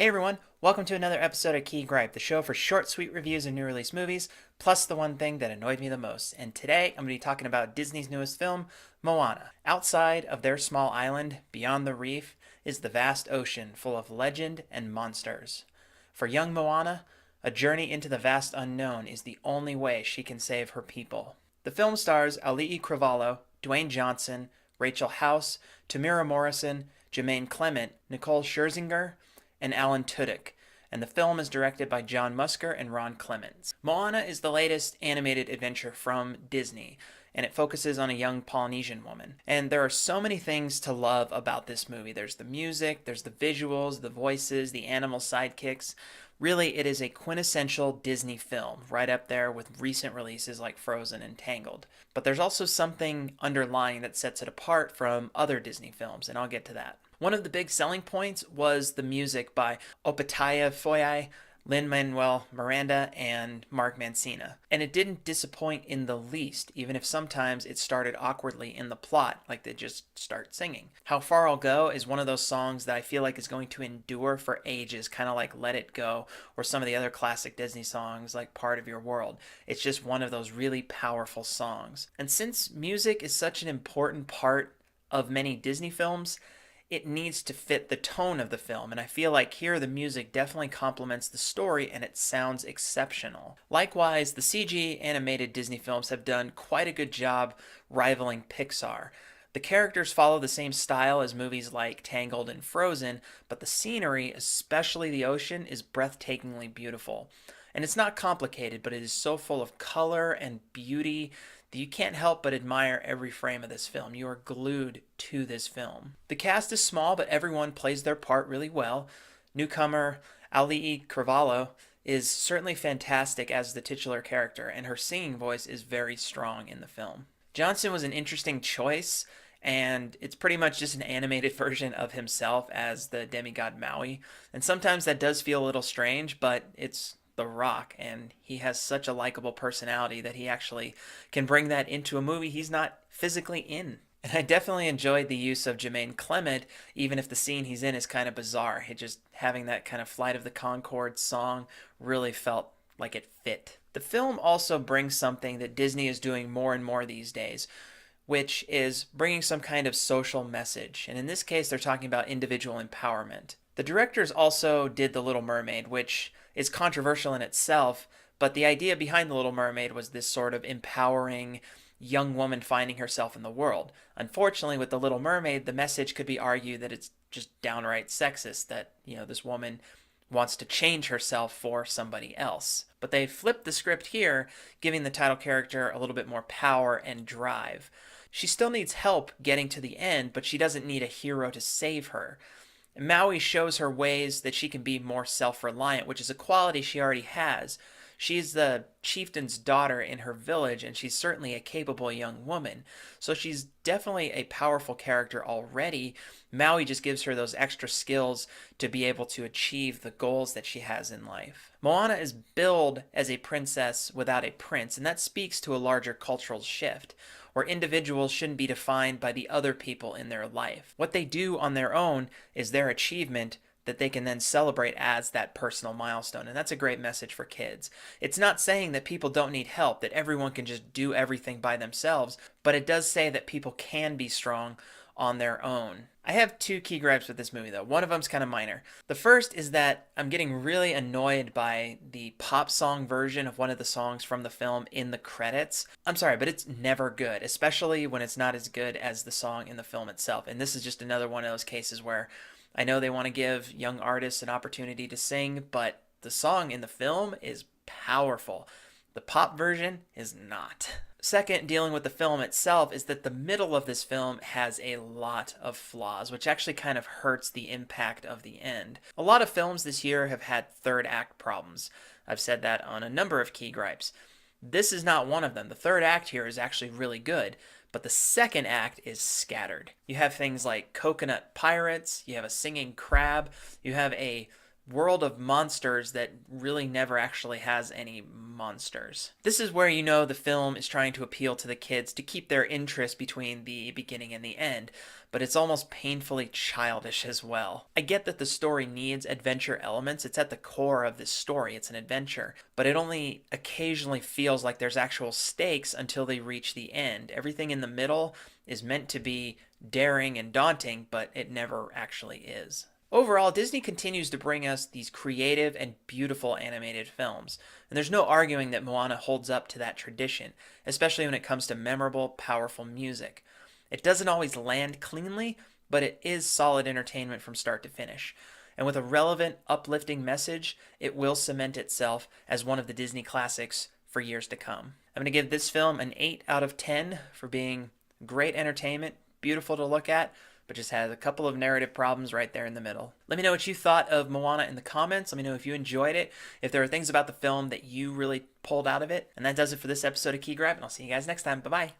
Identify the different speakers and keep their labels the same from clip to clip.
Speaker 1: Hey everyone, welcome to another episode of Gripe, the show for short, sweet reviews of new release movies, plus the one thing that annoyed me the most. And today I'm going to be talking about Disney's newest film, Moana. Outside of their small island, beyond the reef, is the vast ocean full of legend and monsters. For young Moana, a journey into the vast unknown is the only way she can save her people. The film stars Ali'i Cravalho, Dwayne Johnson, Rachel House, Tamira Morrison, Jermaine Clement, Nicole Scherzinger, and Alan Tudyk, and the film is directed by John Musker and Ron Clements. Moana is the latest animated adventure from Disney, and it focuses on a young Polynesian woman. And there are so many things to love about this movie. There's the music, there's the visuals, the voices, the animal sidekicks. Really, it is a quintessential Disney film, right up there with recent releases like Frozen and Tangled. But there's also something underlying that sets it apart from other Disney films, and I'll get to that. One of the big selling points was the music by Opataya Foyai, Lin-Manuel Miranda, and Mark Mancina. And it didn't disappoint in the least, even if sometimes it started awkwardly in the plot, like they just start singing. How Far I'll Go is one of those songs that I feel like is going to endure for ages, kind of like Let It Go, or some of the other classic Disney songs like Part of Your World. It's just one of those really powerful songs. And since music is such an important part of many Disney films, it needs to fit the tone of the film, and I feel like here the music definitely complements the story and it sounds exceptional. Likewise, the CG animated Disney films have done quite a good job rivaling Pixar. The characters follow the same style as movies like Tangled and Frozen, but the scenery, especially the ocean, is breathtakingly beautiful. And it's not complicated, but it is so full of color and beauty that you can't help but admire every frame of this film. You are glued to this film. The cast is small, but everyone plays their part really well. Newcomer Ali'i Cravalho is certainly fantastic as the titular character, and her singing voice is very strong in the film. Johnson was an interesting choice, and it's pretty much just an animated version of himself as the demigod Maui. And sometimes that does feel a little strange, but it's The Rock, and he has such a likable personality that he actually can bring that into a movie he's not physically in. And I definitely enjoyed the use of Jermaine Clement, even if the scene he's in is kind of bizarre. It just having that kind of Flight of the Conchords song really felt like it fit. The film also brings something that Disney is doing more and more these days, which is bringing some kind of social message. And in this case, they're talking about individual empowerment. The directors also did The Little Mermaid, which is controversial in itself, but the idea behind The Little Mermaid was this sort of empowering young woman finding herself in the world. Unfortunately, with The Little Mermaid, the message could be argued that it's just downright sexist, that, this woman wants to change herself for somebody else. But they flipped the script here, giving the title character a little bit more power and drive. She still needs help getting to the end, but she doesn't need a hero to save her. Maui shows her ways that she can be more self-reliant, which is a quality she already has. She's the chieftain's daughter in her village, and she's certainly a capable young woman. So she's definitely a powerful character already. Maui just gives her those extra skills to be able to achieve the goals that she has in life. Moana is billed as a princess without a prince, and that speaks to a larger cultural shift, where individuals shouldn't be defined by the other people in their life. What they do on their own is their achievement that they can then celebrate as that personal milestone. And that's a great message for kids. It's not saying that people don't need help, that everyone can just do everything by themselves, but it does say that people can be strong on their own. I have two key gripes with this movie though. One of them's kind of minor. The first is that I'm getting really annoyed by the pop song version of one of the songs from the film in the credits. I'm sorry, but it's never good, especially when it's not as good as the song in the film itself. And this is just another one of those cases where I know they want to give young artists an opportunity to sing, but the song in the film is powerful. The pop version is not. Second, dealing with the film itself, is that the middle of this film has a lot of flaws, which actually kind of hurts the impact of the end. A lot of films this year have had third act problems. I've said that on a number of key gripes. This is not one of them. The third act here is actually really good, but the second act is scattered. You have things like coconut pirates, you have a singing crab, you have a world of monsters that really never actually has any monsters. This is where you know the film is trying to appeal to the kids to keep their interest between the beginning and the end, but it's almost painfully childish as well. I get that the story needs adventure elements, it's at the core of this story, it's an adventure, but it only occasionally feels like there's actual stakes until they reach the end. Everything in the middle is meant to be daring and daunting, but it never actually is. Overall, Disney continues to bring us these creative and beautiful animated films, and there's no arguing that Moana holds up to that tradition, especially when it comes to memorable, powerful music. It doesn't always land cleanly, but it is solid entertainment from start to finish. And with a relevant, uplifting message, it will cement itself as one of the Disney classics for years to come. I'm going to give this film an 8 out of 10 for being great entertainment, beautiful to look at, but just has a couple of narrative problems right there in the middle. Let me know what you thought of Moana in the comments. Let me know if you enjoyed it, if there are things about the film that you really pulled out of it. And that does it for this episode of Key Gripe, and I'll see you guys next time. Bye-bye.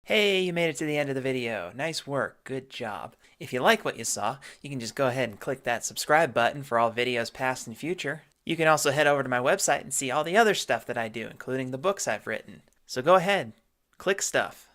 Speaker 1: Hey, you made it to the end of the video. Nice work. Good job. If you like what you saw, you can just go ahead and click that subscribe button for all videos past and future. You can also head over to my website and see all the other stuff that I do, including the books I've written. So go ahead, click stuff.